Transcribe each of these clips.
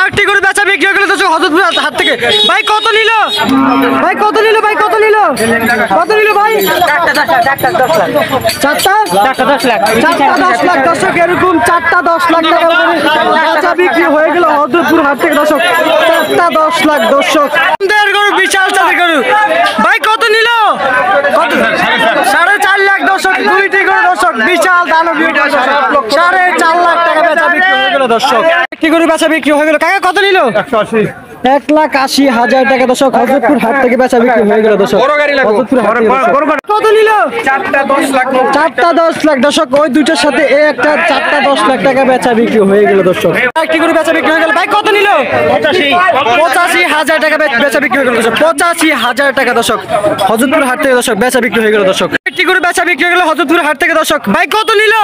একটি করে বেচা বিক্রি হয়ে গেল দর্শক হযরতপুর হাট থেকে। ভাই কত নিল? ভাই কত নিল? ভাই কত নিল? কত নিল ভাই? চারটা 10 লাখ দর্শক, এরকম চারটা 10 লাখ টাকা বেচা বিক্রি হয়ে গেল হযরতপুর হাট থেকে দর্শক। চারটা 10 লাখ দর্শক। গরু বিশাল চাঁদের গরু। ভাই কত নিল? কত? 4.5 লাখ দর্শক, দুইটি গরু দর্শক, বিশাল দানবীয় 4.5 লাখ টাকা বেচা বিক্রি হয়ে গেল দর্শক। একটি গরু বেচা বিক্রি হয়ে গেল। কাকা কত নিল? 1,80,000 টাকা দর্শক, হযরতপুর হাট থেকে বেচা বিক্রি হয়ে গেল দর্শক। কত নিল? চারটা 10 লাখ দর্শক, ওই দুইটার সাথে এই একটা চারটা 10 লাখ টাকা বেচা বিক্রি হয়ে গেল দর্শক। একটি গরু বেচা বিক্রি হয়ে গেল। ভাই কত নিল? 85,000 টাকা বেচা বিক্রি হয়ে গেল দর্শক। 85,000 টাকা দর্শক, হযরতপুর হাট থেকে দর্শক বেচা বিক্রি হয়ে গেল দর্শক। একটি গরু বেচা বিক্রি হয়ে গেল হযরতপুর হাট থেকে দর্শক। ভাই কত নিল?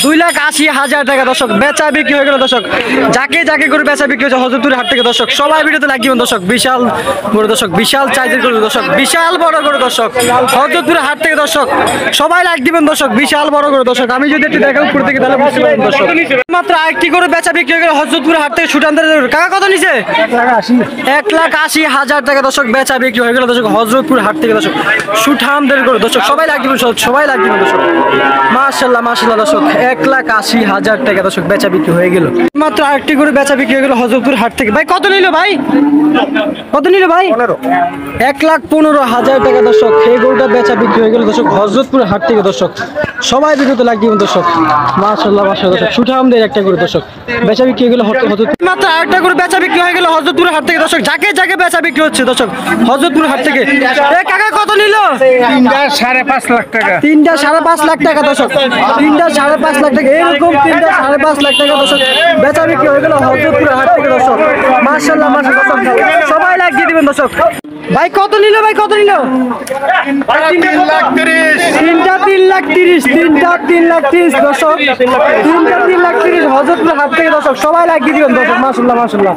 2,80,000 টাকা দর্শক, বেচা বিক্রি হয়ে গেল দর্শক। যাকে যাকে গরু বেচা বিক্রি হয়েছে হযরতপুর হাট থেকে দর্শক, সবাই ভিডিওতে লাইক দিবেন দর্শক। বিশাল বড় দর্শক, বিশাল সাইজের গরু দর্শক, বিশাল বড় গরু দর্শক, হযরতপুর হাট থেকে দর্শক, সবাই লাইক দিবেন দর্শক। বিশাল বড় গরু দর্শক, আমি যদি একটু দেখাই উপর থেকে তাহলে বুঝতে পারবেন দর্শক। মাত্র একটি গরু বেচা বিক্রি হয়ে গেল হযরতপুর হাট থেকে সুঠামদের। কাকা কত নিছে? 1,80,000 টাকা দর্শক, বেচা বিক্রি হয়ে গেল দর্শক হযরতপুর হাট থেকে দর্শক। সুঠামদের গরু দর্শক, সবাই লাইক দিবেন, সবাই লাইক দিবেন দর্শক। মাশাআল্লাহ মাশাআল্লাহ দর্শক, 1,80,000 টাকা দর্শক বেচা বিক্রি হয়ে গেল। মাত্র আরেকটি গরু বেচা বিক্রি হয়ে গেল হযরতপুর হাট থেকে। ভাই কত নিল? ভাই কত নিল? ভাই 1,15,000 টাকা দর্শক, এই গরুটা বেচা বিক্রি হয়ে গেল দর্শক হযরতপুর হাট থেকে দর্শক। সবাই ভিডিওতে লাইক দিবেন দর্শক। মাশাআল্লাহ মাশাআল্লাহ দর্শক, সুঠামদের একটা গরু দর্শক বেচা বিক্রি হয়ে গেল হযরতপুর। মাত্র আরেকটা গরু বেচা বিক্রি হয়ে গেল হযরতপুর হাট থেকে দর্শক। যাকে যাকে বেচা বিক্রি হচ্ছে দর্শক হযরতপুর হাট থেকে। এ কাকা কত নিল? 3.5 লাখ টাকা। 3.5 লাখ টাকা দর্শক, 3.5 লাখ টাকা, এরকম 3.5 লাখ টাকা দর্শক বেচা বিক্রি হয়ে গেল হযরতপুর হাট থেকে দর্শক। মাশাআল্লাহ মাশাআল্লাহ দর্শক, সবাই লাইক দিয়ে দিবেন দর্শক। ভাই কত নিল? ভাই কত নিল? 3,30,000। তিনটা 3,30,000 দর্শক, 3,30,000 হযরতপুর হাট থেকে দর্শক, সবাই লাইক দিয়ে দিবেন দর্শক। মাশাআল্লাহ মাশাআল্লাহ।